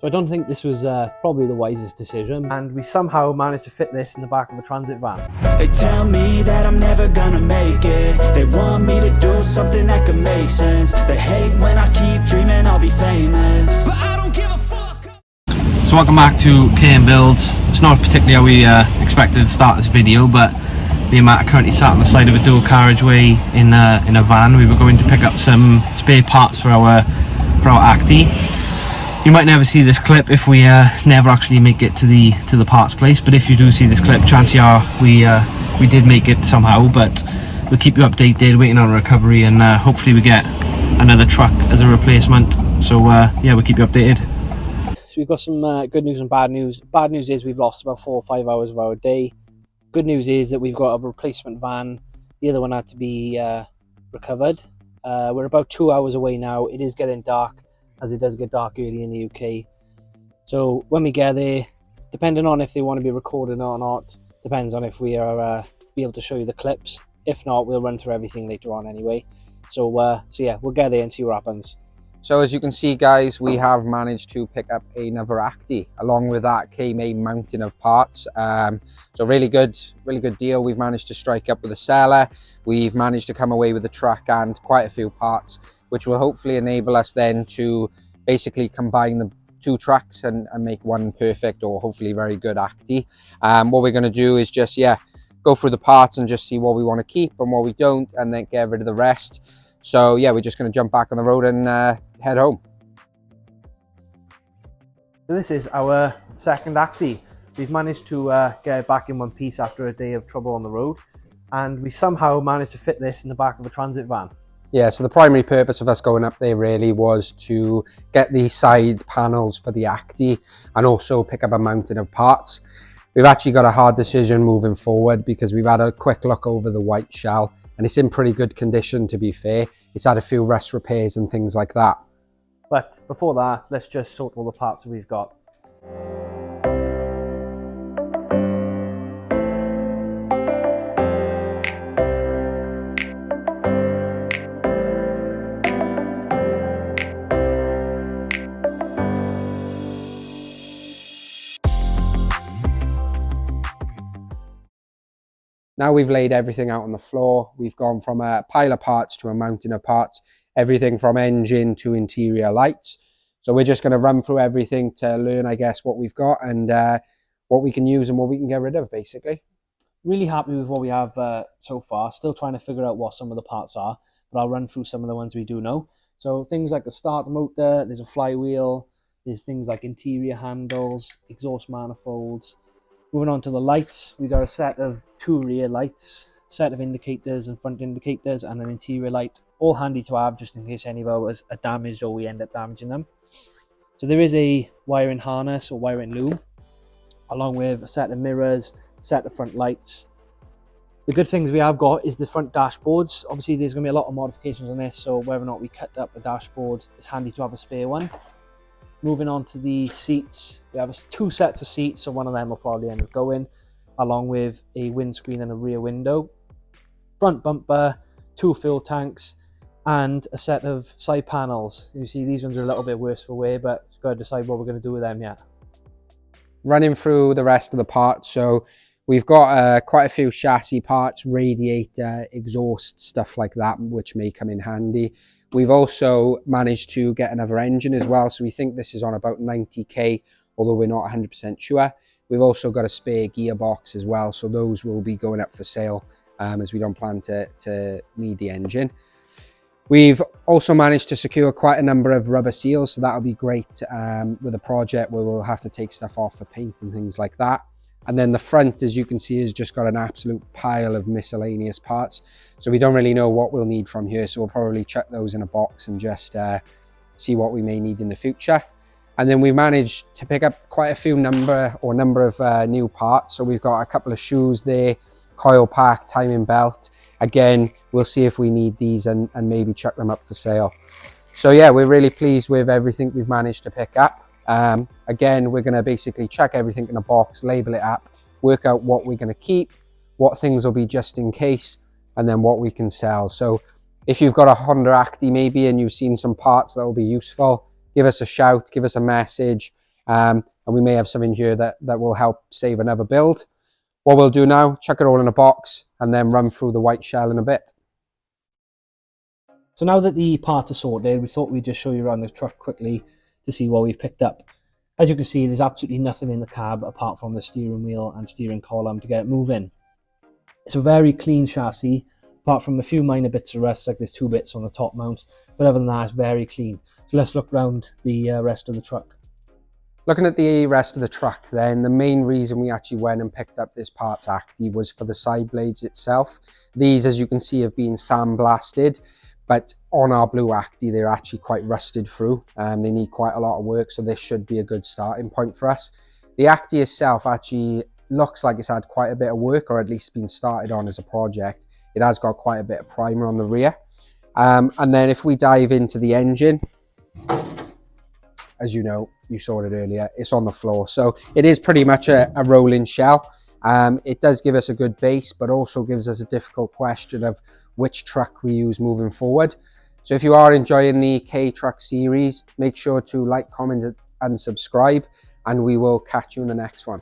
So I don't think this was probably the wisest decision, and we somehow managed to fit this in the back of a transit van. They tell me that I'm never gonna make it. They want me to do something that could make sense. They hate when I keep dreaming I'll be famous, but I don't give a fuck. So welcome back to Kei Builds. It's not particularly how we expected to start this video, but me and Matt are currently sat on the side of a dual carriageway in a van. We were going to pick up some spare parts for our Acty. You might never see this clip if we never actually make it to the parts place, but if you do see this clip, chances are we did make it somehow. But we'll keep you updated, waiting on recovery, and hopefully we get another truck as a replacement. So yeah, we'll keep you updated. So we've got some good news and bad news. Bad news is we've lost about 4 or 5 hours of our day. Good news is that we've got a replacement van. The other one had to be recovered. We're about 2 hours away now. It is getting dark, as it does get dark early in the UK. So when we get there, depending on if they want to be recorded or not, depends on if we are be able to show you the clips. If not, we'll run through everything later on anyway. So yeah, we'll get there and see what happens. So as you can see, guys, we have managed to pick up another Acty. Along with that came a mountain of parts. So really good deal. We've managed to strike up with a seller. We've managed to come away with a truck and quite a few parts, which will hopefully enable us then to basically combine the two trucks and make one perfect or hopefully very good Acty. What we're going to do is just, yeah, go through the parts and just see what we want to keep and what we don't, and then get rid of the rest. So yeah, we're just going to jump back on the road and head home. So this is our second Acty. We've managed to get it back in one piece after a day of trouble on the road, and we somehow managed to fit this in the back of a transit van. Yeah, so the primary purpose of us going up there really was to get the side panels for the Acty and also pick up a mountain of parts. We've actually got a hard decision moving forward because we've had a quick look over the white shell and it's in pretty good condition, to be fair. It's had a few rust repairs and things like that. But before that, let's just sort all the parts that we've got. Now we've laid everything out on the floor. We've gone from a pile of parts to a mountain of parts, everything from engine to interior lights. So we're just going to run through everything to learn, I guess, what we've got and what we can use and what we can get rid of, basically. Really happy with what we have so far. Still trying to figure out what some of the parts are, but I'll run through some of the ones we do know. So things like the starter motor, there's a flywheel, there's things like interior handles, exhaust manifolds. Moving on to the lights, we've got a set of 2 rear lights, set of indicators and front indicators, and an interior light, all handy to have just in case any of ours are damaged or we end up damaging them. So there is a wiring harness or wiring loom, along with a set of mirrors, set of front lights. The good things we have got is the front dashboards. Obviously there's going to be a lot of modifications on this, so whether or not we cut up the dashboard, it's handy to have a spare one. Moving on to the seats, we have 2 sets of seats, so one of them will probably end up going, along with a windscreen and a rear window. Front bumper, 2 fuel tanks, and a set of side panels. You see these ones are a little bit worse for wear, but we've got to decide what we're going to do with them yet. Running through the rest of the parts, so we've got quite a few chassis parts, radiator, exhaust, stuff like that, which may come in handy. We've also managed to get another engine as well, so we think this is on about 90k, although we're not 100% sure. We've also got a spare gearbox as well, so those will be going up for sale as we don't plan to need the engine. We've also managed to secure quite a number of rubber seals, so that'll be great with a project where we'll have to take stuff off for paint and things like that. And then the front, as you can see, has just got an absolute pile of miscellaneous parts. So we don't really know what we'll need from here. So we'll probably chuck those in a box and just see what we may need in the future. And then we managed to pick up quite a few number of new parts. So we've got a couple of shoes there, coil pack, timing belt. Again, we'll see if we need these and maybe chuck them up for sale. So yeah, we're really pleased with everything we've managed to pick up. Again, we're going to basically chuck everything in a box, label it up, work out what we're going to keep, what things will be just in case, and then what we can sell. So if you've got a Honda Acty maybe and you've seen some parts that will be useful, give us a shout, give us a message, And we may have some in here that will help save another build. What we'll do now, chuck it all in a box and then run through the white shell in a bit. So now that the parts are sorted, we thought we'd just show you around the truck quickly to see what we've picked up. As you can see, there's absolutely nothing in the cab apart from the steering wheel and steering column to get it moving. It's a very clean chassis, apart from a few minor bits of rust, like there's 2 bits on the top mounts, but other than that, it's very clean. So let's look around the rest of the truck. Looking at the rest of the truck then, the main reason we actually went and picked up this Parts Acty was for the side blades itself. These, as you can see, have been sandblasted, but on our blue Acty, they're actually quite rusted through. They need quite a lot of work, so this should be a good starting point for us. The Acty itself actually looks like it's had quite a bit of work, or at least been started on as a project. It has got quite a bit of primer on the rear. And then if we dive into the engine, as you know, you saw it earlier, it's on the floor. So it is pretty much a rolling shell. It does give us a good base, but also gives us a difficult question of which truck we use moving forward. So if you are enjoying the Kei Truck series, make sure to like, comment, and subscribe, and we will catch you in the next one.